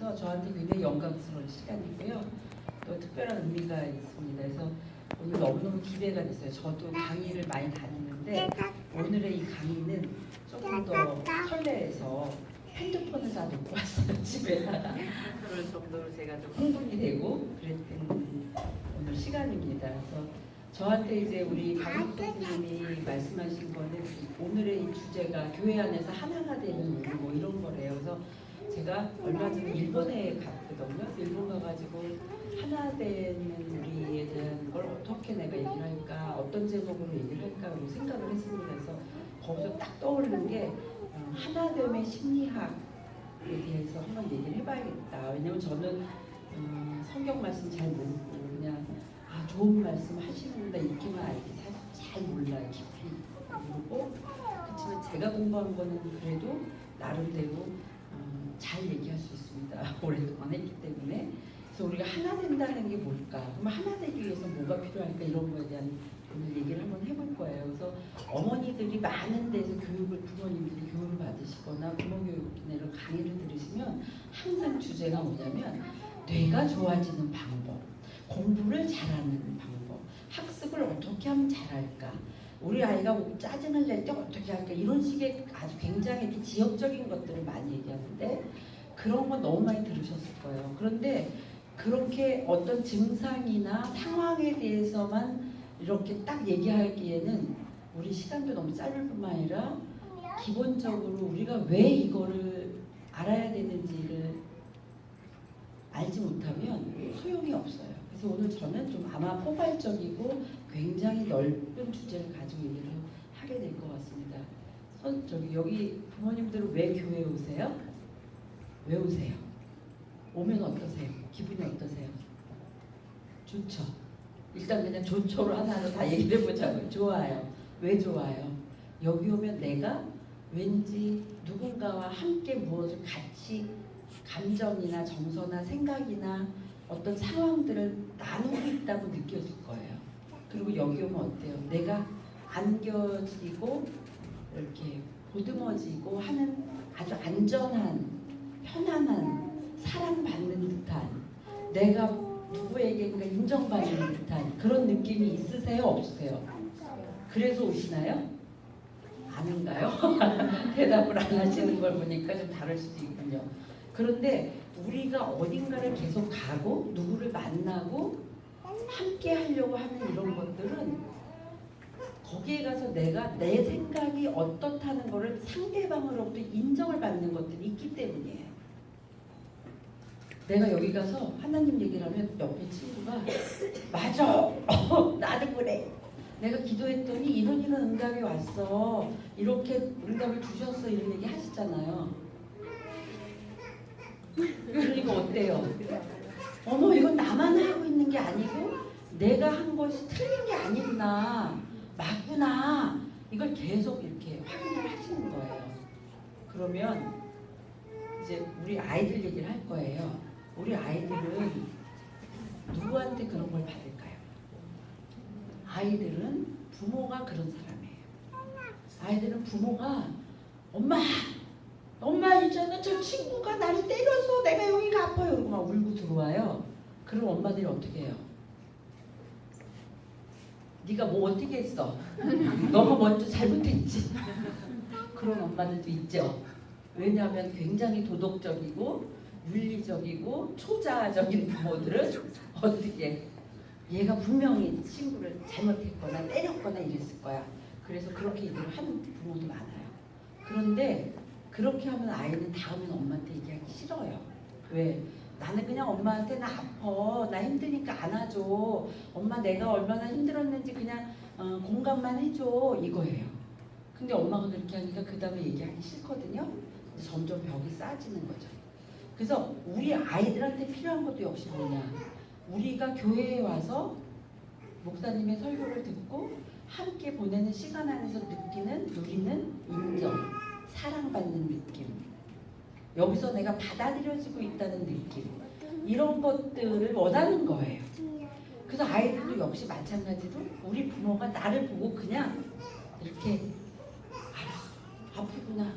해서 저한테 굉장히 영광스러운 시간이고요. 또 특별한 의미가 있습니다. 그래서 오늘 너무너무 기대가 됐어요. 저도 강의를 많이 다니는데 오늘의 이 강의는 조금 더 설레해서 핸드폰을 다 놓고 왔어요. 집에다가. 그럴 정도로 제가 좀 흥분이 되고 그랬던 오늘 시간입니다. 그래서 저한테 이제 우리 박은숙 선생님이 말씀하신 거는 오늘의 이 주제가 교회 안에서 하나가 되는 우리 뭐 이런 거래요. 그래서 제가 얼마 전에 일본에 갔거든요. 일본 가가지고 하나 되는 우리에 대한 걸 어떻게 내가 얘기를 할까, 어떤 제목으로 얘기를 할까 뭐 생각을 했습니다. 그래서 거기서 딱 떠오르는 게 하나됨의 심리학에 대해서 한번 얘기를 해봐야겠다. 왜냐면 저는 성경 말씀 잘 모르고 그냥 좋은 말씀 하시는데 읽기만 알지 사실 잘 몰라요. 깊이 모르고. 그렇지만 제가 공부한 거는 그래도 나름대로 잘 얘기할 수 있습니다. 오랫동안 했기 때문에. 그래서 우리가 하나 된다는 게 뭘까? 그럼 하나 되기 위해서 뭐가 필요할까? 이런 거에 대한 오늘 얘기를 한번 해볼 거예요. 그래서 어머니들이 많은 데서 부모님들이 교육을 받으시거나 부모교육이나 이런 강의를 들으시면 항상 주제가 뭐냐면 뇌가 좋아지는 방법, 공부를 잘하는 방법, 학습을 어떻게 하면 잘할까, 우리 아이가 짜증을 낼 때 어떻게 할까, 이런 식의 아주 굉장히 이렇게 지역적인 것들을 많이 얘기하는데 그런 거 너무 많이 들으셨을 거예요. 그런데 그렇게 어떤 증상이나 상황에 대해서만 이렇게 딱 얘기하기에는 우리 시간도 너무 짧을 뿐만 아니라 기본적으로 우리가 왜 이거를 알아야 되는지를 알지 못하면 소용이 없어요. 그래서 오늘 저는 좀 아마 포괄적이고 굉장히 넓은 주제를 가지고 얘기를 하게 될 것 같습니다. 여기 부모님들은 왜 교회에 오세요? 왜 오세요? 오면 어떠세요? 기분이 어떠세요? 좋죠. 일단 그냥 좋죠로 하나로 다 얘기를 해보자고요. 좋아요. 왜 좋아요? 여기 오면 내가 왠지 누군가와 함께 무엇을 같이 감정이나 정서나 생각이나 어떤 상황들을 나누고 있다고 느껴질 거예요. 그리고 여기 오면 어때요? 내가 안겨지고 이렇게 보듬어지고 하는 아주 안전한, 편안한, 사랑받는 듯한, 내가 누구에게인가 인정받는 듯한 그런 느낌이 있으세요? 없으세요? 그래서 오시나요? 아닌가요? 대답을 안 하시는 걸 보니까 좀 다를 수도 있군요. 그런데 우리가 어딘가를 계속 가고 누구를 만나고 함께 하려고 하는 이런 것들은 거기에 가서 내가 내 생각이 어떻다는 것을 상대방으로부터 인정을 받는 것들이 있기 때문이에요. 내가 여기 가서 하나님 얘기를 하면 옆에 친구가 맞아! 나도 그래! 내가 기도했더니 이런 응답이 왔어. 이렇게 응답을 주셨어. 이런 얘기 하시잖아요. 그러니까 어때요? 어머, 이건 나만 하고 있는 게 아니고 내가 한 것이 틀린 게 아니구나, 맞구나, 이걸 계속 이렇게 확인을 하시는 거예요. 그러면 이제 우리 아이들 얘기를 할 거예요. 우리 아이들은 누구한테 그런 걸 받을까요? 아이들은 부모가 그런 사람이에요. 아이들은 부모가 엄마 있잖아, 저 친구가 나를 때려서 내가 여기가 아파요, 이러고 막 울고 들어와요. 그럼 엄마들이 어떻게 해요? 네가 뭐 어떻게 했어? 너가 먼저 잘못했지. 그런 엄마들도 있죠. 왜냐하면 굉장히 도덕적이고 윤리적이고 초자적인 부모들은 어떻게, 얘가 분명히 친구를 잘못했거나 때렸거나 이랬을 거야. 그래서 그렇게 얘기를 하는 부모도 많아요. 그런데 그렇게 하면 아이는 다음엔 엄마한테 얘기하기 싫어요. 왜? 나는 그냥 엄마한테 나 아파, 나 힘드니까 안아줘, 엄마 내가 얼마나 힘들었는지 그냥 공감만 해줘, 이거예요. 근데 엄마가 그렇게 하니까 그 다음에 얘기하기 싫거든요. 점점 벽이 쌓아지는 거죠. 그래서 우리 아이들한테 필요한 것도 역시 뭐냐, 우리가 교회에 와서 목사님의 설교를 듣고 함께 보내는 시간 안에서 누리는 인정, 사랑받는 느낌, 여기서 내가 받아들여지고 있다는 느낌, 이런 것들을 원하는 거예요. 그래서 아이들도 역시 마찬가지로 우리 부모가 나를 보고 그냥 이렇게 알았어, 아프구나,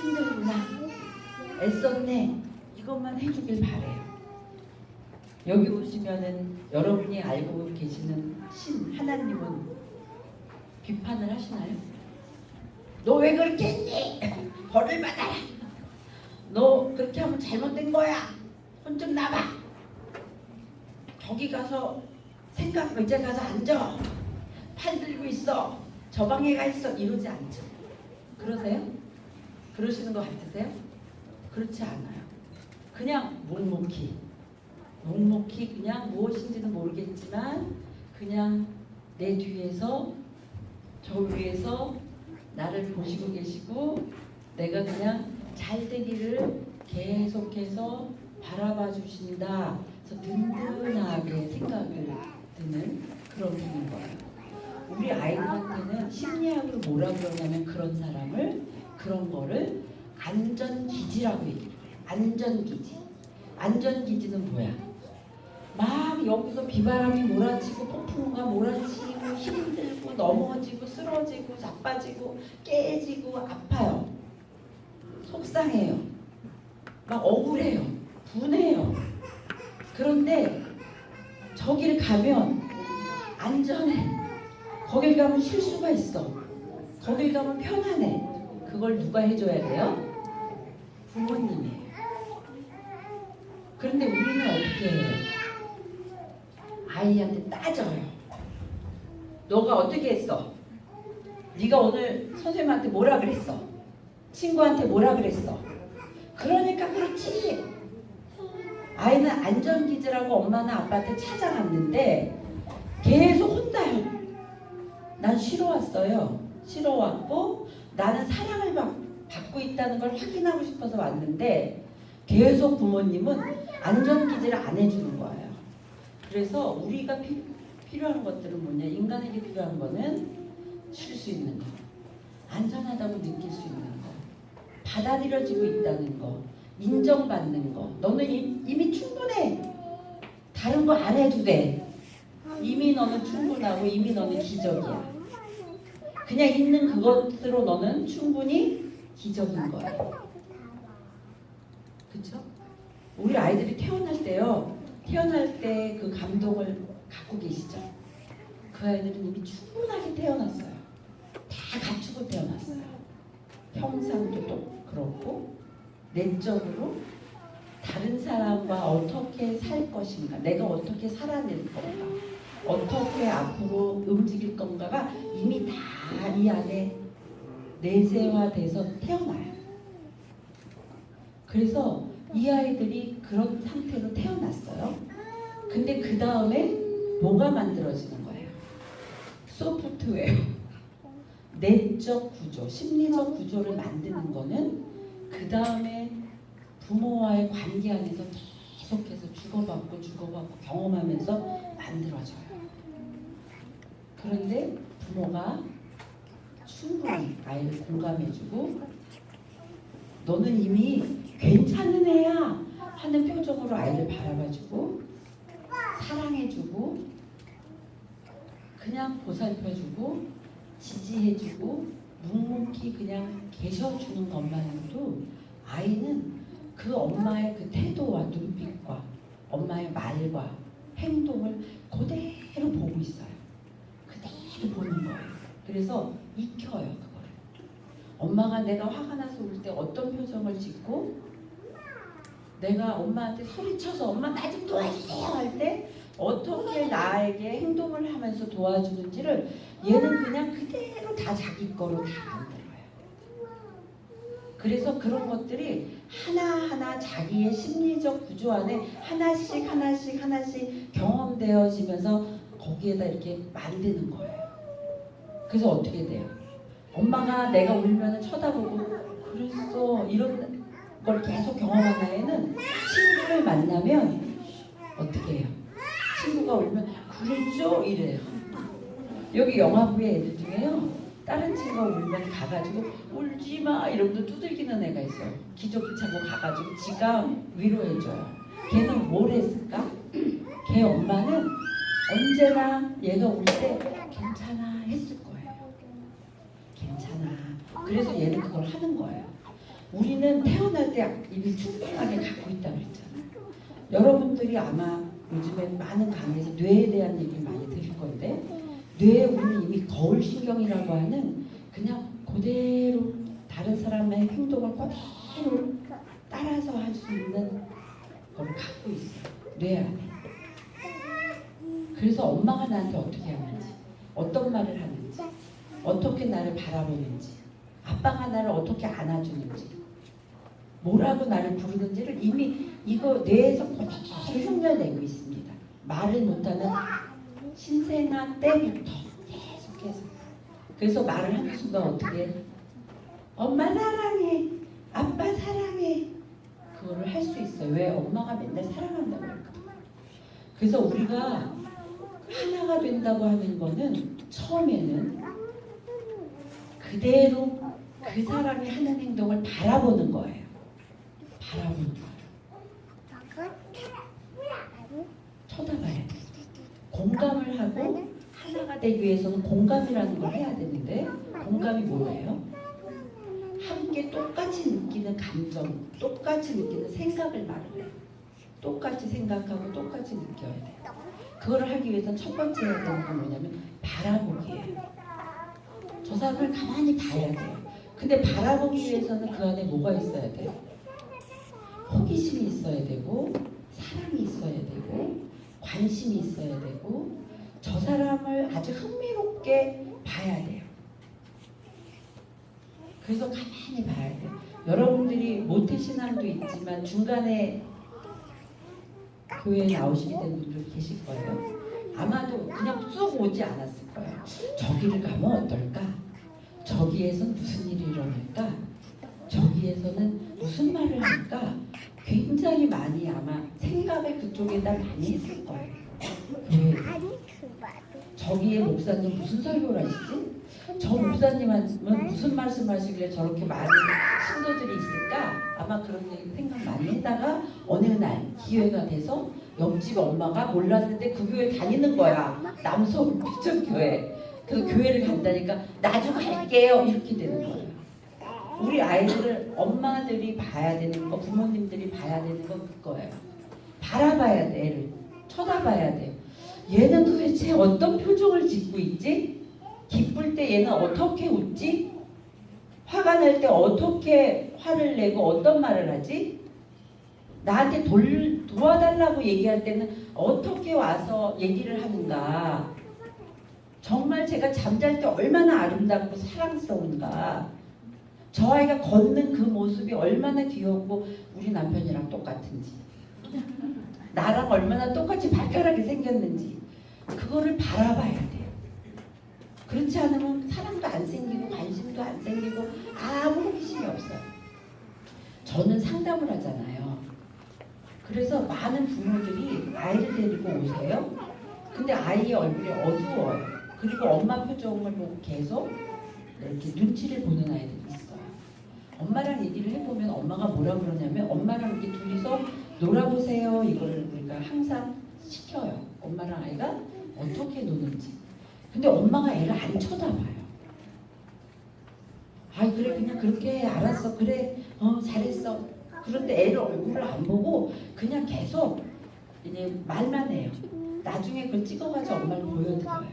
힘들구나, 애썼네, 이것만 해주길 바래요. 여기 오시면은 여러분이 알고 계시는 신 하나님은 비판을 하시나요? 너 왜 그렇게 했니? 벌을 받아라. 너 그렇게 하면 잘못된 거야. 손 좀 놔봐. 저기 가서 생각 의자 가서 앉아. 팔 들고 있어. 저 방에 가 있어. 이러지 않죠. 그러세요? 그러시는 것 같으세요? 그렇지 않아요. 그냥 묵묵히 그냥 무엇인지는 모르겠지만 그냥 내 뒤에서 저 위에서 나를 보시고 계시고 내가 그냥 잘 되기를 계속해서 바라봐 주신다. 그래서 든든하게 생각을 드는 그런 분인 거예요. 우리 아이들한테는 심리학으로 뭐라 그러냐면 그런 사람을 그런 거를 안전기지라고 얘기해요. 안전기지. 안전기지는 뭐야? 막 여기서 비바람이 몰아치고 폭풍우가 몰아치고 힘들고 넘어지고 쓰러지고 자빠지고 깨지고 아파요. 속상해요. 막 억울해요. 분해요. 그런데 저길 가면 안전해. 거길 가면 쉴 수가 있어. 거길 가면 편안해. 그걸 누가 해줘야 돼요? 부모님이에요. 그런데 우리는 어떻게 해요? 아이한테 따져요. 너가 어떻게 했어? 네가 오늘 선생님한테 뭐라 그랬어? 친구한테 뭐라 그랬어? 그러니까 그렇지. 아이는 안전기지라고 엄마나 아빠한테 찾아갔는데 계속 혼나요. 난 쉬러 왔어요. 쉬러 왔고 나는 사랑을 받고 있다는 걸 확인하고 싶어서 왔는데 계속 부모님은 안전기지를 안 해주는 거예요. 그래서 우리가 필요한 것들은 뭐냐? 인간에게 필요한 거는 쉴 수 있는 거, 안전하다고 느낄 수 있는 거, 받아들여지고 있다는 거, 인정받는 거. 너는 이미 충분해. 다른 거 안 해도 돼. 이미 너는 충분하고 이미 너는 기적이야. 그냥 있는 그것으로 너는 충분히 기적인 거야. 그렇죠? 우리 아이들이 태어날 때요. 태어날 때 그 감동을 갖고 계시죠? 그 아이들은 이미 충분하게 태어났어요. 다 갖추고 태어났어요. 형상도 또 그렇고 내적으로 다른 사람과 어떻게 살 것인가, 내가 어떻게 살아낼 건가, 어떻게 앞으로 움직일 건가가 이미 다 이 안에 내재화돼서 태어나요. 그래서 이 아이들이 그런 상태로 태어났어요. 근데 그 다음에 뭐가 만들어지는 거예요? 소프트웨어, 내적 구조, 심리적 구조를 만드는 거는 그 다음에 부모와의 관계 안에서 계속해서 주고받고 경험하면서 만들어져요. 그런데 부모가 충분히 아이를 공감해주고 너는 이미 괜찮은 애야 하는 표정으로 아이를 바라봐주고 사랑해주고 그냥 보살펴주고 지지해주고 묵묵히 그냥 계셔주는 것만으로도 아이는 그 엄마의 그 태도와 눈빛과 엄마의 말과 행동을 그대로 보고 있어요. 그대로 보는 거예요. 그래서 익혀요 그거를. 엄마가 내가 화가 나서 울 때 어떤 표정을 짓고 내가 엄마한테 소리쳐서 엄마 나 좀 도와주세요 할 때 어떻게 나에게 행동을 하면서 도와주는지를 얘는 그냥 그대로 다 자기 거로 다 만들어요. 그래서 그런 것들이 하나하나 자기의 심리적 구조 안에 하나씩 경험되어지면서 거기에다 이렇게 만드는 거예요. 그래서 어떻게 돼요? 엄마가 내가 울면 쳐다보고 그랬어 이런 걸 계속 경험한 아이는 친구를 만나면 어떻게 해요? 친구가 울면 그랬죠? 이래요. 여기 영화부의 애들 중에요. 다른 친구가 울면 가가지고 울지마 이러면서 두들기는 애가 있어요. 기저귀 차고 가가지고 지가 위로해줘요. 걔는 뭘 했을까? 걔 엄마는 언제나 얘가 울 때 괜찮아 했을 거예요. 괜찮아. 그래서 얘는 그걸 하는 거예요. 우리는 태어날 때 이미 충분하게 갖고 있다고 그랬잖아요. 여러분들이 아마 요즘에 많은 강의에서 뇌에 대한 얘기 많이 들을 건데, 뇌에 우리는 이미 거울신경이라고 하는 그냥 그대로 다른 사람의 행동을 그대로 따라서 할 수 있는 걸 갖고 있어요. 뇌 안에. 그래서 엄마가 나한테 어떻게 하는지, 어떤 말을 하는지, 어떻게 나를 바라보는지, 아빠가 나를 어떻게 안아주는지, 뭐라고 나를 부르는지를 이미 이거 뇌에서 그대로 흉내내고 있습니다. 말을 못하는 신생아 때부터 계속해서. 그래서 말을 하는 순간 어떻게 해? 엄마 사랑해, 아빠 사랑해. 그거를 할 수 있어요. 왜? 엄마가 맨날 사랑한다고 그랬거든요. 그래서 우리가 하나가 된다고 하는 거는 처음에는 그대로 그 사람이 하는 행동을 바라보는 거예요. 바라보는 거예요. 쳐다봐야 돼. 공감을 하고 하나가 되기 위해서는 공감이라는 걸 해야 되는데, 공감이 뭐예요? 함께 똑같이 느끼는 감정, 똑같이 느끼는 생각을 말해요. 똑같이 생각하고 똑같이 느껴야 돼요. 그걸 하기 위해서는 첫 번째 해야 되는 건 뭐냐면 바라보기예요. 저 사람을 가만히 봐야 돼요. 근데 바라보기 위해서는 그 안에 뭐가 있어야 돼요? 호기심이 있어야 되고, 사랑이 있어야 되고, 관심이 있어야 되고, 저 사람을 아주 흥미롭게 봐야 돼요. 그래서 가만히 봐야 돼요. 여러분들이 모태신앙도 있지만 중간에 교회에 나오시게 된 분들 계실 거예요. 아마도 그냥 쑥 오지 않았을 거예요. 저기를 가면 어떨까? 저기에선 무슨 일이 일어날까? 저기에서는 무슨 말을 할까? 굉장히 많이 아마 생각을 그쪽에다 많이 했을 거예요. 저기에 목사님 무슨 설교를 하시지? 저 목사님은 무슨 말씀 하시길래 저렇게 많은 신도들이 있을까? 아마 그런 얘기 생각 많이 했다가 어느 날 기회가 돼서 옆집 엄마가 몰랐는데 그 교회 다니는 거야. 남서울 피천교회. 그 교회를 간다니까 나 좀 갈게요. 이렇게 되는 거예요. 우리 아이들을 엄마들이 봐야 되는 거, 부모님들이 봐야 되는 건 그거예요. 바라봐야 돼. 애를 쳐다봐야 돼. 얘는 도대체 어떤 표정을 짓고 있지? 기쁠 때 얘는 어떻게 웃지? 화가 날 때 어떻게 화를 내고 어떤 말을 하지? 나한테 도와달라고 얘기할 때는 어떻게 와서 얘기를 하는가? 정말 제가 잠잘 때 얼마나 아름답고 사랑스러운가? 저 아이가 걷는 그 모습이 얼마나 귀엽고 우리 남편이랑 똑같은지, 나랑 얼마나 똑같이 발가락이 생겼는지 그거를 바라봐야 돼요. 그렇지 않으면 사랑도 안 생기고 관심도 안 생기고 아무 호기심이 없어요. 저는 상담을 하잖아요. 그래서 많은 부모들이 아이를 데리고 오세요. 근데 아이의 얼굴이 어두워요. 그리고 엄마 표정을 보고 계속 이렇게 눈치를 보는 아이들이 있어요. 엄마랑 얘기를 해보면 엄마가 뭐라 그러냐면 엄마랑 이렇게 둘이서 놀아보세요. 이걸 우리가 항상 시켜요. 엄마랑 아이가 어떻게 노는지. 근데 엄마가 애를 안 쳐다봐요. 아이 그래 그냥 그렇게 해. 알았어. 그래 잘했어. 그런데 애를 얼굴을 안 보고 그냥 계속 이제 말만 해요. 나중에 그걸 찍어가지고 엄마를 보여드려요.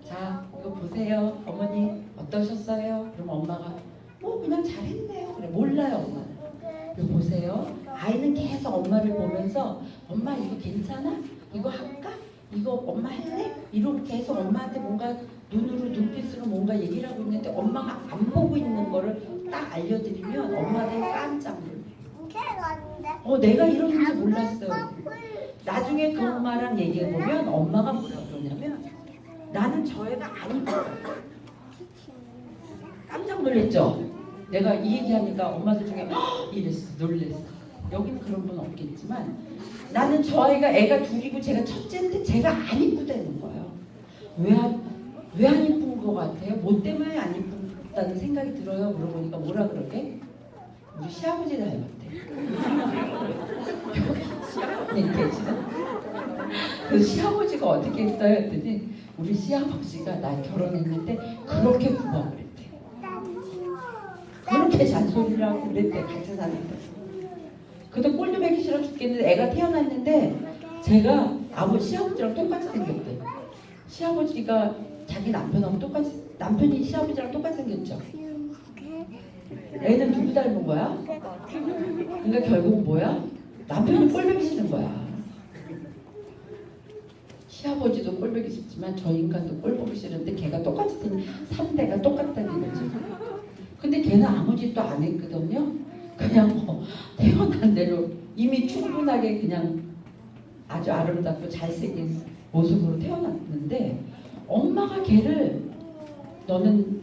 자 이거 보세요. 어머니 어떠셨어요? 그럼 엄마가 그냥 잘했네요. 그래 몰라요 엄마는. 이거 보세요. 아이는 계속 엄마를 보면서 엄마 이거 괜찮아? 이거 할까? 이거 엄마 할래? 이러고 계속 엄마한테 뭔가 눈빛으로 뭔가 얘기를 하고 있는데 엄마가 안 보고 있는 거를 딱 알려드리면 엄마는 깜짝 놀래요. 내가 이러는지 몰랐어요. 나중에 그 엄마랑 얘기해보면 엄마가 뭐라 그러냐면 나는 저 애가 안 이뻐요. 깜짝 놀랐죠? 내가 이 얘기하니까 엄마들 중에 이랬어, 놀랬어. 여기는 그런 분 없겠지만 나는 저 아이가 애가 둘이고 제가 첫째인데 제가 안 이쁘다는 거예요. 왜 안 이쁜 것 같아요? 뭐 때문에 안 이쁘다는 생각이 들어요? 물어보니까 뭐라 그러게? 우리 시아버지 닮았대. 시아버지 계시나? 그 시아버지가 어떻게 했어요? 했더니 우리 시아버지가 나 결혼했는데 그렇게 구박을 했대. 그렇게 잔소리 소리를 하고 그랬대. 같이 사는데. 그래도 꼴도 보기 싫어 죽겠는데 애가 태어났는데 제가 시아버지랑 똑같이 생겼대. 시아버지가 자기 남편하고 똑같이, 남편이 시아버지랑 똑같이 생겼죠. 애는 누구 닮은 거야? 그러니까 결국 뭐야? 남편이 꼴보기 싫은 거야. 시아버지도 꼴보기 싫지만 저 인간도 꼴보기 싫은데 걔가 똑같이 생긴 3대가 똑같다는 거지. 근데 걔는 아무 짓도 안 했거든요. 그냥 뭐 태어난 대로 이미 충분하게 그냥 아주 아름답고 잘생긴 모습으로 태어났는데 엄마가 걔를 너는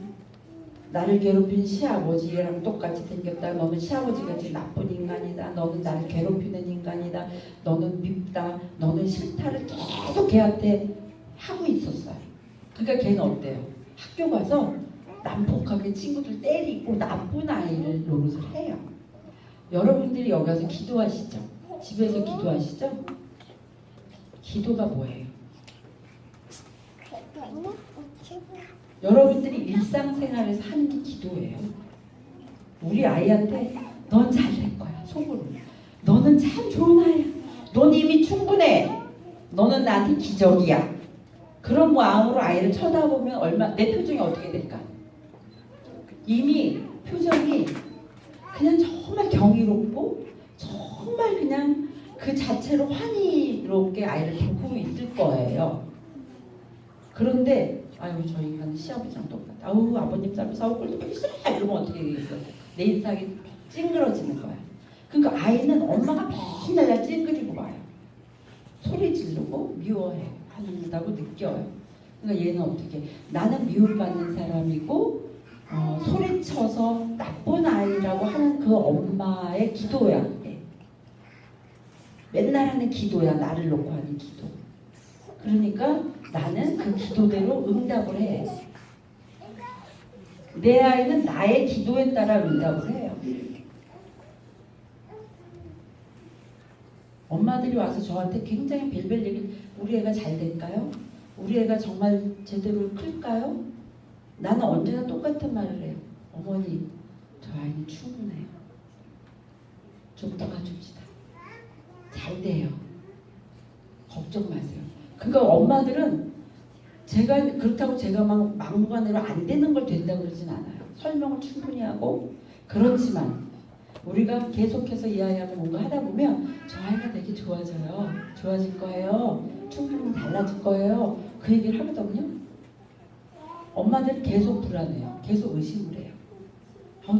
나를 괴롭힌 시아버지랑 똑같이 생겼다. 너는 시아버지같이 나쁜 인간이다. 너는 나를 괴롭히는 인간이다. 너는 밉다. 너는 싫다를 계속 걔한테 하고 있었어요. 그러니까 걔는 어때요? 학교 가서 난폭하게 친구들 때리고 나쁜 아이를 노릇을 해요. 여러분들이 여기 와서 기도하시죠? 집에서 기도하시죠? 기도가 뭐예요? 여러분들이 일상생활에서 하는 게 기도예요. 우리 아이한테 넌 잘 될 거야. 속으로. 너는 참 좋은 아이야. 넌 이미 충분해. 너는 나한테 기적이야. 그런 마음으로 아이를 쳐다보면 내 표정이 어떻게 될까? 이미 표정이 그냥 정말 경이롭고 정말 그냥 그 자체로 환희롭게 아이를 보고 있을 거예요. 그런데 아유 저 인간은 시아버지랑 똑같아. 아우 아버님 싸우고 꼴도 보기 싫어. 이러면 어떻게 되겠어? 내 인상이 찡그러지는 거야. 그러니까 아이는 엄마가 맨날 날 찡그리고 와요. 소리 지르고 미워해 한다고 느껴요. 그러니까 얘는 어떻게? 나는 미움받는 사람이고 소리쳐서 나쁜 아이라고 하는 그 엄마의 기도야. 맨날 하는 기도야. 나를 놓고 하는 기도. 그러니까 나는 그 기도대로 응답을 해. 내 아이는 나의 기도에 따라 응답을 해요. 엄마들이 와서 저한테 굉장히 별별 얘기, 우리 애가 잘 될까요? 우리 애가 정말 제대로 클까요? 나는 언제나 똑같은 말을 해요. 어머니, 저 아이는 충분해요. 좀 도와줍시다. 잘 돼요. 걱정 마세요. 그러니까 엄마들은 그렇다고 제가 막 막무가내로 안 되는 걸 된다고 그러진 않아요. 설명을 충분히 하고. 그렇지만 우리가 계속해서 이 아이하고 뭔가 하다 보면 저 아이가 되게 좋아져요. 좋아질 거예요. 충분히 달라질 거예요. 그 얘기를 하거든요. 엄마들은 계속 불안해요. 계속 의심을 해요.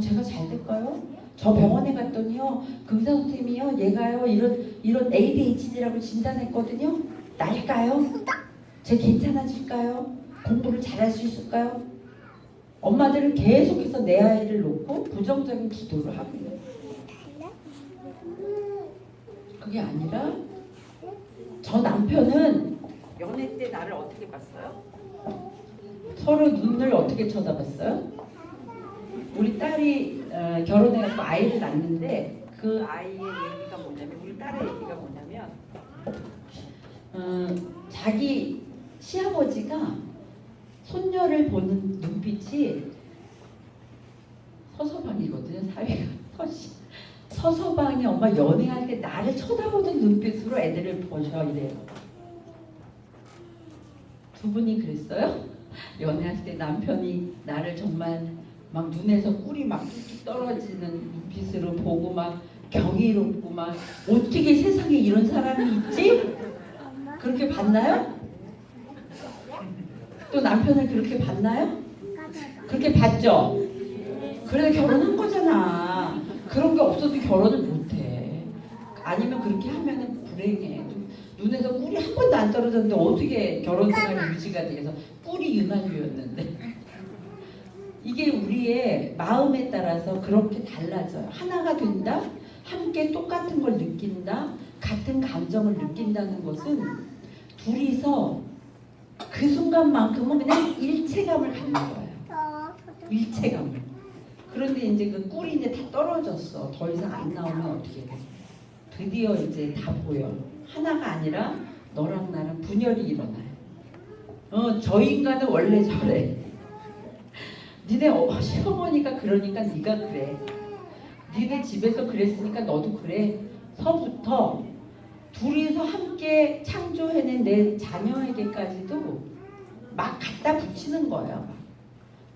제가 잘 될까요? 저 병원에 갔더니요. 그 의사 선생님이요. 얘가요. 이런 ADHD라고 진단했거든요. 날까요? 쟤 괜찮아질까요? 공부를 잘할 수 있을까요? 엄마들은 계속해서 내 아이를 놓고 부정적인 기도를 하고 있는 거예요. 그게 아니라 저 남편은 연애 때 나를 어떻게 봤어요? 서로 눈을 어떻게 쳐다봤어요? 우리 딸이 결혼해서 아이를 낳는데 그 아이의 얘기가 뭐냐면 우리 딸의 얘기가 뭐냐면 자기 시아버지가 손녀를 보는 눈빛이 서서방이거든요. 사위가 서서방이 엄마 연애할 때 나를 쳐다보는 눈빛으로 애들을 보셔 이래요. 두 분이 그랬어요? 연애할 때 남편이 나를 정말 막 눈에서 꿀이 막 뚝뚝 떨어지는 눈빛으로 보고 막 경이롭고 막 어떻게 세상에 이런 사람이 있지? 그렇게 봤나요? 또 남편을 그렇게 봤나요? 그렇게 봤죠? 그래서 결혼한 거잖아. 그런 게 없어도 결혼을 못해. 아니면 그렇게 하면은 불행해. 눈에서 꿀이 한 번도 안 떨어졌는데 어떻게 결혼 생활이 유지가 돼서 꿀이 유난류였는데. 이게 우리의 마음에 따라서 그렇게 달라져요. 하나가 된다? 함께 똑같은 걸 느낀다? 같은 감정을 느낀다는 것은 둘이서 그 순간만큼은 그냥 일체감을 갖는 거예요. 일체감을. 그런데 이제 그 꿀이 이제 다 떨어졌어. 더 이상 안 나오면 어떻게 돼? 드디어 이제 다 보여. 하나가 아니라 너랑 나랑 분열이 일어나요. 저 인간은 원래 저래. 니네 시어머니가 그러니까 네가 그래. 니네 집에서 그랬으니까 너도 그래. 서부터 둘이서 함께 창조해낸 내 자녀에게까지도 막 갖다 붙이는 거예요.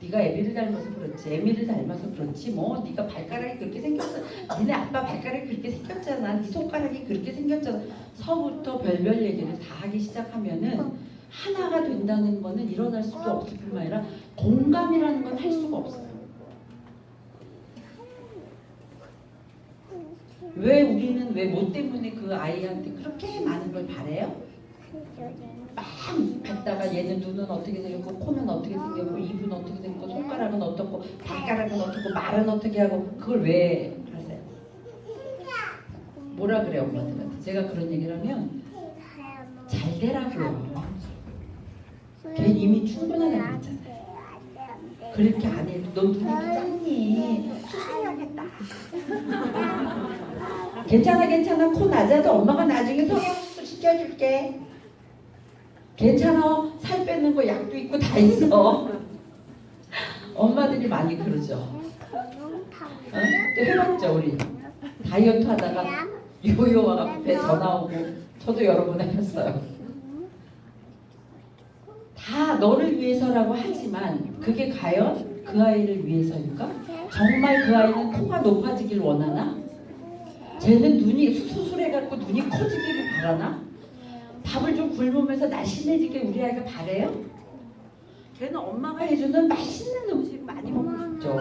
네가 애비를 닮아서 그렇지, 애미를 닮아서 그렇지, 뭐 네가 발가락이 그렇게 생겼어, 니네 아빠 발가락이 그렇게 생겼잖아, 네 손가락이 그렇게 생겼잖아. 서부터 별별 얘기를 다 하기 시작하면은 하나가 된다는 거는 일어날 수도 없을 뿐만 아니라 공감이라는 건 할 수가 없어요. 왜 우리는 왜 뭐 때문에 그 아이한테 그렇게 많은 걸 바래요? 막 갖다가 얘는 눈은 어떻게 생겼고, 코는 어떻게 생겼고, 입은 어떻게 생겼고, 손가락은 어떻고, 발가락은 어떻고, 말은 어떻게 하고, 그걸 왜 하세요? 뭐라 그래요, 엄마들한테? 제가 그런 얘기를 하면 잘 되라고요. 걔 이미 충분하다고 했잖아요. 그렇게 안 해도 너 눈이 작니? 수술해야겠다. 괜찮아 괜찮아, 코 낮아도 엄마가 나중에 성형수술 시켜줄게. 괜찮아, 살 빼는 거 약도 있고 다 있어. 엄마들이 많이 그러죠. 또 해봤죠 우리. 다이어트 하다가 요요와 배 전화 오고, 저도 여러 번 해봤어요. 다 너를 위해서라고 하지만 그게 과연 그 아이를 위해서일까? 정말 그 아이는 코가 높아지길 원하나? 쟤는 눈이 수술해갖고 눈이 커지기를 바라나? 밥을 좀 굶으면서 날씬해지게 우리 아이가 바래요? 걔는 엄마가 해주는 맛있는 음식 많이 먹고 싶죠.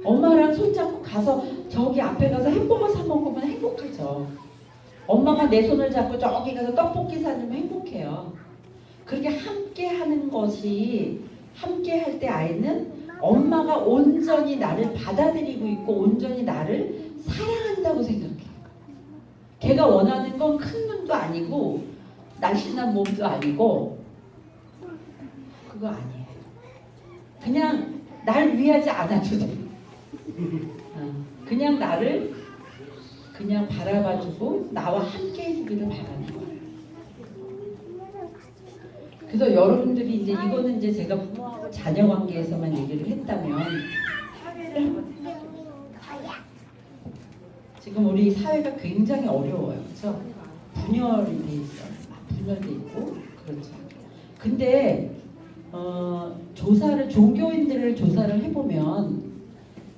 엄마랑 손잡고 가서 저기 앞에 가서 햄버거 사 먹으면 행복하죠. 엄마가 내 손을 잡고 저기 가서 떡볶이 사주면 행복해요. 그렇게 함께 하는 것이, 함께 할 때 아이는 엄마가 온전히 나를 받아들이고 있고 온전히 나를 사랑한다고 생각해요. 걔가 원하는 건 큰 눈도 아니고 날씬한 몸도 아니고 그거 아니에요. 그냥 날 위하지 않아도 돼. 그냥 나를 그냥 바라봐주고 나와 함께 해주기를 바라는 거예요. 그래서 여러분들이 이제 이거는 이제 제가 부모하고 자녀 관계에서만 얘기를 했다면, 사회를 한번 생각해 보세요. 지금 우리 사회가 굉장히 어려워요. 그렇죠? 분열이 돼 있어요. 막 분열돼 있고 그렇죠. 근데 종교인들을 조사를 해보면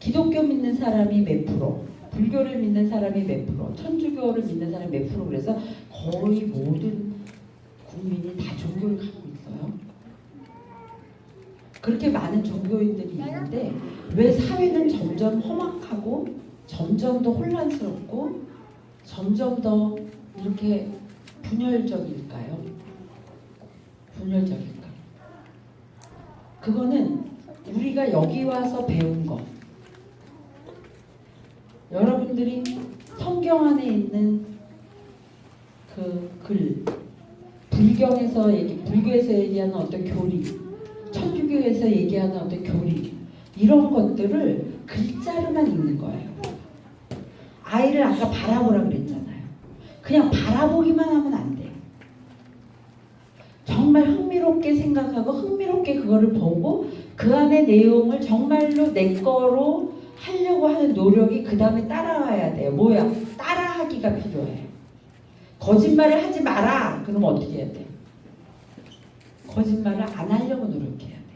기독교 믿는 사람이 몇 프로, 불교를 믿는 사람이 몇 프로, 천주교를 믿는 사람이 몇 프로, 그래서 거의 모든 국민이 다 종교를 갖고 있어요. 그렇게 많은 종교인들이 있는데 왜 사회는 점점 험악하고 점점 더 혼란스럽고 점점 더 이렇게 분열적일까요? 분열적일까? 그거는 우리가 여기 와서 배운 것, 여러분들이 성경 안에 있는 그 글, 불교에서 얘기하는 어떤 교리, 천주교에서 얘기하는 어떤 교리, 이런 것들을 글자로만 읽는 거예요. 아이를 아까 바라보라 그랬잖아요. 그냥 바라보기만 하면 안 돼요. 정말 흥미롭게 생각하고 흥미롭게 그거를 보고 그 안의 내용을 정말로 내 거로 하려고 하는 노력이 그 다음에 따라와야 돼요. 뭐야? 따라하기가 필요해요. 거짓말을 하지 마라. 그럼 어떻게 해야 돼요? 거짓말을 안 하려고 노력해야 돼요.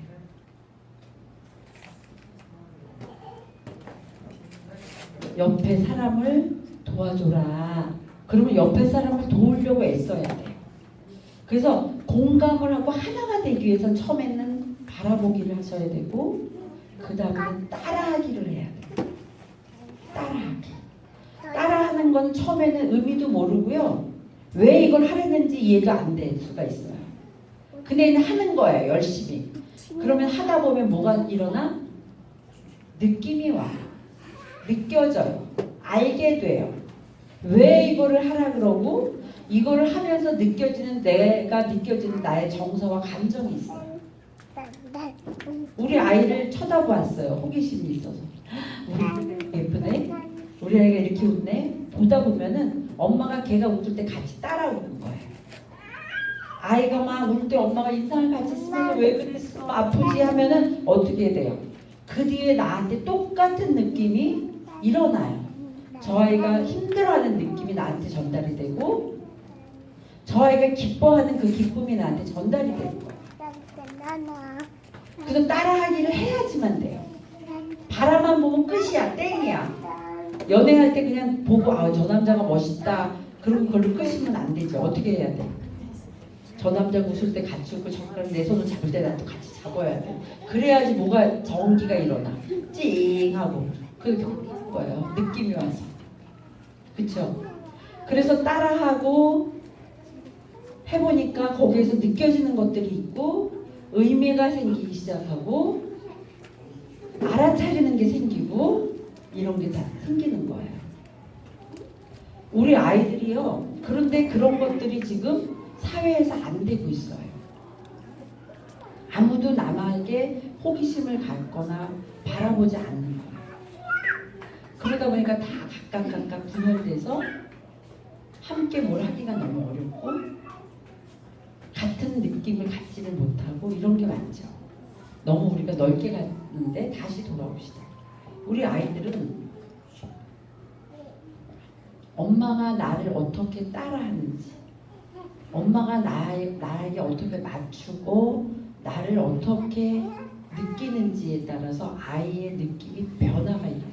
옆에 사람을 도와줘라. 그러면 옆에 사람을 도우려고 애써야 돼요. 그래서 공감을 하고 하나가 되기 위해서 처음에는 바라보기를 하셔야 되고 그 다음에 따라하기를 해야 돼요. 따라하기. 따라하는 건 처음에는 의미도 모르고요. 왜 이걸 하려는지 이해가 안 될 수가 있어요. 근데 하는 거예요. 열심히. 그러면 하다 보면 뭐가 일어나? 느낌이 와요. 느껴져요. 알게 돼요. 왜 이거를 하라 그러고 이거를 하면서 느껴지는 내가 느껴지는 나의 정서와 감정이 있어요. 우리 아이를 쳐다보았어요. 호기심이 있어서. 우리 예쁘네. 우리 아이가 이렇게 웃네. 보다 보면은 엄마가 걔가 웃을 때 같이 따라 웃는 거예요. 아이가 막 울 때 엄마가 인상을 같이 쓰면서 왜 그랬어? 아프지 하면은 어떻게 돼요? 그 뒤에 나한테 똑같은 느낌이 일어나요. 저 아이가 힘들어하는 느낌이 나한테 전달이 되고 저 아이가 기뻐하는 그 기쁨이 나한테 전달이 되는 거예요. 그래서 따라하기를 해야지만 돼요. 바라만 보면 끝이야. 땡이야. 연애할 때 그냥 보고 저 남자가 멋있다. 그럼 그걸로 끝이면 안 되죠. 어떻게 해야 돼? 저 남자가 웃을 때 같이 웃고 저랑 내 손을 잡을 때 나도 같이 잡아야 돼. 그래야지 뭐가 전기가 일어나. 찡하고. 그렇게 하는 거예요. 느낌이 와서. 그쵸? 그래서 따라하고 해보니까 거기에서 느껴지는 것들이 있고 의미가 생기기 시작하고 알아차리는 게 생기고 이런 게 다 생기는 거예요. 우리 아이들이요. 그런데 그런 것들이 지금 사회에서 안 되고 있어요. 아무도 남에게 호기심을 갖거나 바라보지 않는 거예요. 그러다 보니까 다 각각 분열돼서 함께 뭘 하기가 너무 어렵고 같은 느낌을 갖지는 못하고 이런 게 많죠. 너무 우리가 넓게 갔는데 다시 돌아옵시다. 우리 아이들은 엄마가 나를 어떻게 따라하는지, 엄마가 나에게 어떻게 맞추고 나를 어떻게 느끼는지에 따라서 아이의 느낌이 변화가 일어나요.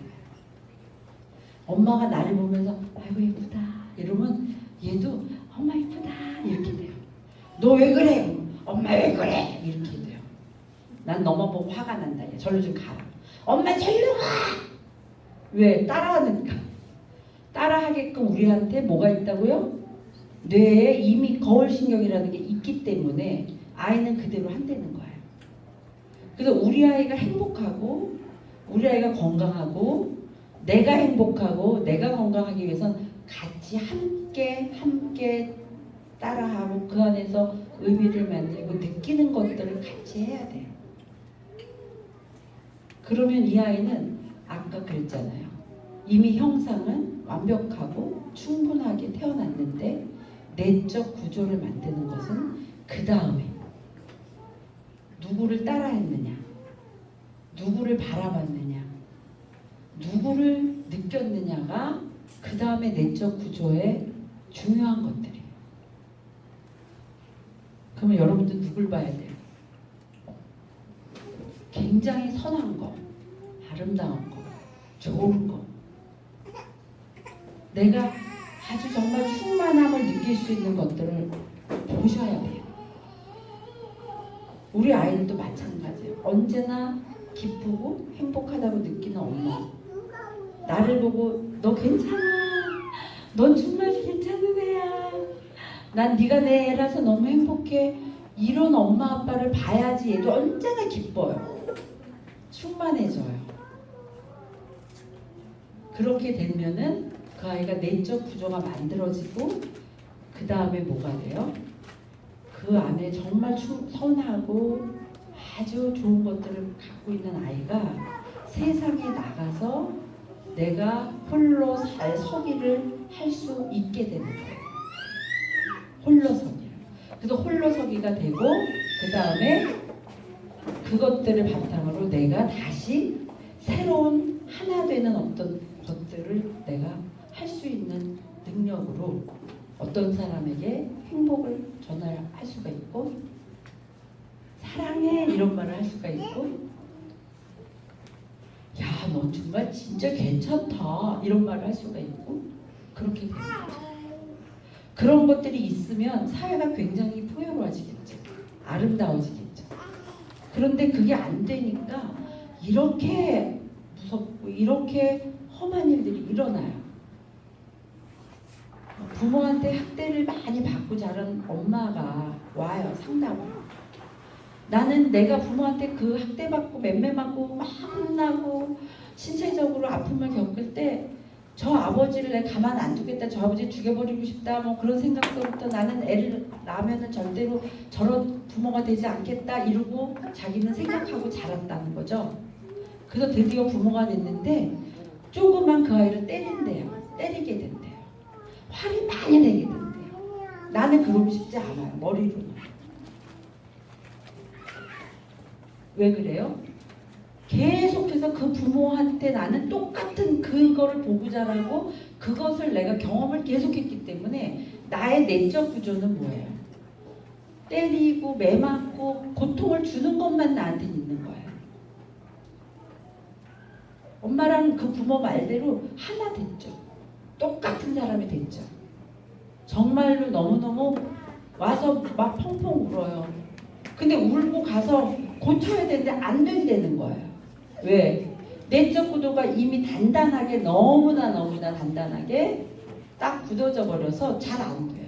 엄마가 나를 보면서 아이고 예쁘다 이러면 얘도 엄마 예쁘다 이렇게 돼요. 너 왜 그래? 엄마 왜 그래? 이렇게 돼요. 난 너만 보고 화가 난다. 절로 좀 가라. 엄마 절로 가! 왜? 따라하니까. 따라하게끔 우리한테 뭐가 있다고요? 뇌에 이미 거울신경이라는 게 있기 때문에 아이는 그대로 한다는 거예요. 그래서 우리 아이가 행복하고 우리 아이가 건강하고 내가 행복하고 내가 건강하기 위해서는 같이 함께 따라하고 그 안에서 의미를 만들고 느끼는 것들을 같이 해야 돼요. 그러면 이 아이는 아까 그랬잖아요. 이미 형상은 완벽하고 충분하게 태어났는데 내적 구조를 만드는 것은 그 다음에 누구를 따라했느냐, 누구를 바라봤느냐, 누구를 느꼈느냐가 그 다음에 내적 구조의 중요한 것들이에요. 그러면 여러분들 누굴 봐야 돼요? 굉장히 선한 거, 아름다운 거, 좋은 거. 내가 아주 정말 충만함을 느낄 수 있는 것들을 보셔야 돼요. 우리 아이들도 마찬가지예요. 언제나 기쁘고 행복하다고 느끼는 엄마. 나를 보고 너 괜찮아. 넌 정말 괜찮은 애야. 난 네가 내 애라서 너무 행복해. 이런 엄마 아빠를 봐야지 얘도 언제나 기뻐요. 충만해져요. 그렇게 되면은 그 아이가 내적 구조가 만들어지고 그 다음에 뭐가 돼요? 그 안에 정말 선하고 아주 좋은 것들을 갖고 있는 아이가 세상에 나가서 내가 홀로 잘 서기를 할 수 있게 되는 거예요. 홀로 서기를. 그래서 홀로 서기가 되고 그 다음에 그것들을 바탕으로 내가 다시 새로운 하나 되는 어떤 것들을 내가 할 수 있는 능력으로 어떤 사람에게 행복을 전할 수가 있고 사랑해 이런 말을 할 수가 있고 야, 너 정말 진짜 괜찮다 이런 말을 할 수가 있고 그렇게 되는 거죠. 그런 것들이 있으면 사회가 굉장히 풍요로워지겠죠. 아름다워지겠죠. 그런데 그게 안 되니까 이렇게 무섭고 이렇게 험한 일들이 일어나요. 부모한테 학대를 많이 받고 자란 엄마가 와요. 상담을. 나는 내가 부모한테 그 학대받고 맴매맞고 막 혼나고 신체적으로 아픔을 겪을 때 저 아버지를 내가 가만 안 두겠다. 저 아버지 죽여버리고 싶다. 뭐 그런 생각서부터 나는 애를 낳으면은 절대로 저런 부모가 되지 않겠다. 이러고 자기는 생각하고 자랐다는 거죠. 그래서 드디어 부모가 됐는데 조그만 그 아이를 때린대요. 때리게 된대요. 화를 많이 내게 된대요. 나는 그러고 싶지 않아요. 머리로는. 왜 그래요? 계속해서 그 부모한테 나는 똑같은 그거를 보고 자라고 그것을 내가 경험을 계속했기 때문에 나의 내적 구조는 뭐예요? 때리고 매맞고 고통을 주는 것만 나한테 있는 거예요. 엄마랑 그 부모 말대로 하나 됐죠. 똑같은 사람이 됐죠. 정말로 너무너무 와서 막 펑펑 울어요. 근데 울고 가서 고쳐야 되는데 안 된다는 거예요. 왜? 내적 구도가 이미 단단하게 너무나 단단하게 딱 굳어져 버려서 잘 안 돼요.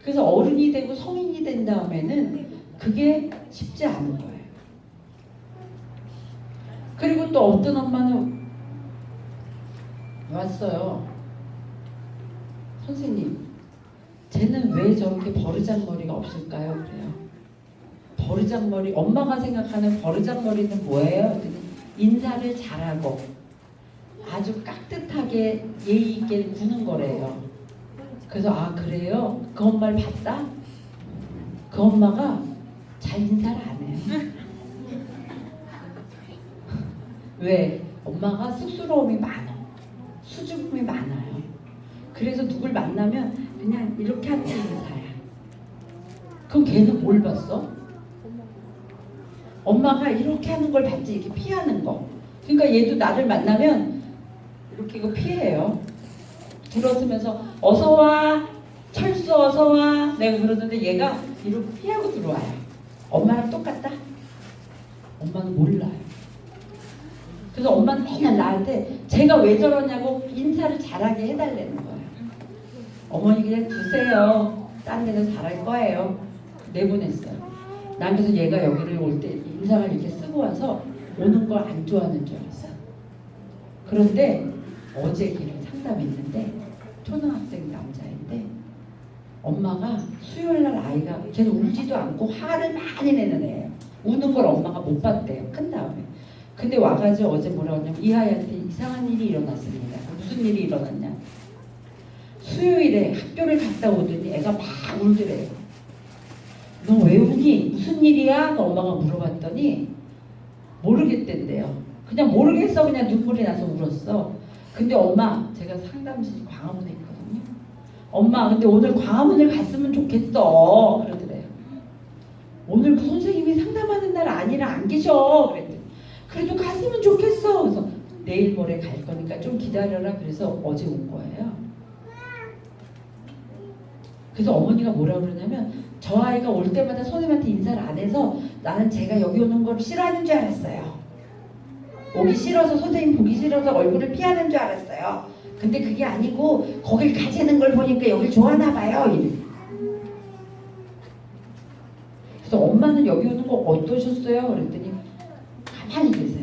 그래서 어른이 되고 성인이 된 다음에는 그게 쉽지 않은 거예요. 그리고 또 어떤 엄마는 왔어요. 선생님, 쟤는 왜 저렇게 버르장머리가 없을까요? 그래요. 버르장머리, 엄마가 생각하는 버르장머리는 뭐예요? 그랬더니 인사를 잘하고 아주 깍듯하게 예의 있게 구는 거래요. 그래서 아 그래요? 그 엄마를 봤다? 그 엄마가 잘 인사를 안 해요. 왜? 엄마가 쑥스러움이 많아. 수줍음이 많아요. 그래서 누굴 만나면 그냥 이렇게 하는 게 인사야. 그럼 걔는 뭘 봤어? 엄마가 이렇게 하는 걸 봤지, 이렇게 피하는 거. 그러니까 얘도 나를 만나면 이렇게 이거 피해요. 들어서면서 어서 와, 철수 어서 와. 내가 그러는데 얘가 이렇게 피하고 들어와요. 엄마랑 똑같다? 엄마는 몰라요. 그래서 엄마는 맨날 나한테 제가 왜 저러냐고 인사를 잘하게 해달라는 거예요. 어머니 그냥 두세요. 딴 데서 잘할 거예요. 내보냈어요. 난 그래서 얘가 여기를 올 때 인상을 이렇게 쓰고 와서 오는 걸 안 좋아하는 줄 알았어요. 그런데 어제 걔를 상담했는데 초등학생 남자인데 엄마가 수요일날 아이가 걔는 울지도 않고 화를 많이 내는 애예요. 우는 걸 엄마가 못 봤대요. 큰 다음에. 근데 와가지고 어제 뭐라고 하냐면 이 아이한테 이상한 일이 일어났습니다. 무슨 일이 일어났냐. 수요일에 학교를 갔다 오더니 애가 막 울더래요. 너 왜 우니? 무슨 일이야? 엄마가 물어봤더니 모르겠댄대요. 그냥 모르겠어. 그냥 눈물이 나서 울었어. 근데 엄마, 제가 상담실 광화문에 있거든요. 엄마, 근데 오늘 광화문을 갔으면 좋겠어. 그러더래요. 오늘 그 선생님이 상담하는 날 아니라 안 계셔. 그랬더니 그래도 갔으면 좋겠어. 그래서 내일 모레 갈 거니까 좀 기다려라. 그래서 어제 온 거예요. 그래서 어머니가 뭐라 그러냐면 저 아이가 올 때마다 선생님한테 인사를 안 해서 나는 제가 여기 오는 걸 싫어하는 줄 알았어요. 오기 싫어서 선생님 보기 싫어서 얼굴을 피하는 줄 알았어요. 근데 그게 아니고 거길 가지는 걸 보니까 여길 좋아하나 봐요. 이래. 그래서 엄마는 여기 오는 거 어떠셨어요? 그랬더니 가만히 계세요.